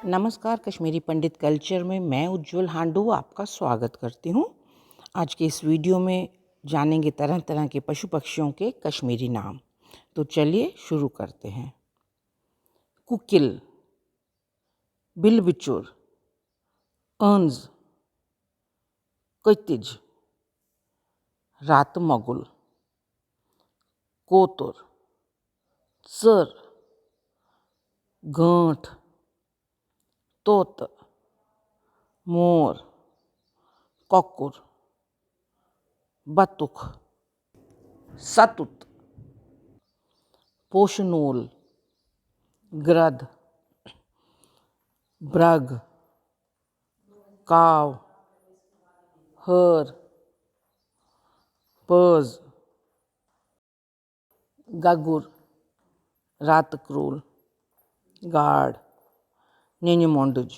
नमस्कार, कश्मीरी पंडित कल्चर में मैं उज्जवल हांडू आपका स्वागत करती हूँ। आज के इस वीडियो में जानेंगे तरह तरह के पशु पक्षियों के कश्मीरी नाम। तो चलिए शुरू करते हैं। कुकिल, बिलबिचुर, अंज, कैतिज, रातमगुल, कोतुर, चर, गांठ, तोत, मोर, कॉकुर, बतुख, सतुत, पोशनूल, ग्रध, ब्रग, काव, हर, पर्ज, गगुर, रातक्रूल, गार्ड, नेन्यमोंडुज,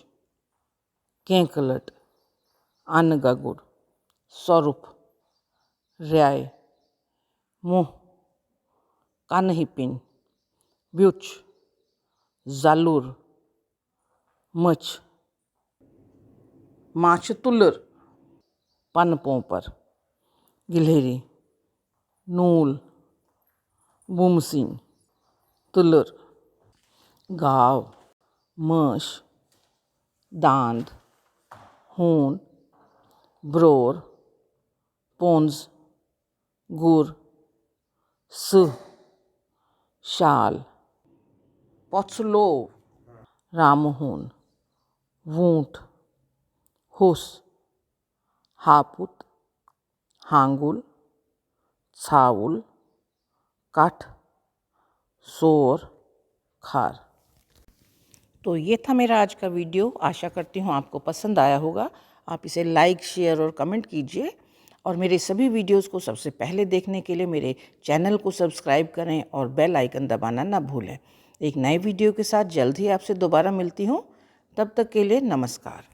केंकलट, अनगगुर, स्वरूप, राय, मुह, कानहिपिन, ब्यूच, जालूर, मछ, माछतुलर, पनपोपर, गिलहरी, नूल, बुमसिन, तुलर, गाव, मश, दांद, हून, ब्रोर, पोंज, गुर, सुह, शाल, पोत्सलोव, रामहून, वूंट, हुस, हापुत, हांगुल, छाउल, काठ, सोर, खार। तो ये था मेरा आज का वीडियो। आशा करती हूँ आपको पसंद आया होगा। आप इसे लाइक, शेयर और कमेंट कीजिए और मेरे सभी वीडियोस को सबसे पहले देखने के लिए मेरे चैनल को सब्सक्राइब करें और बेल आइकन दबाना ना भूलें। एक नए वीडियो के साथ जल्द ही आपसे दोबारा मिलती हूँ। तब तक के लिए नमस्कार।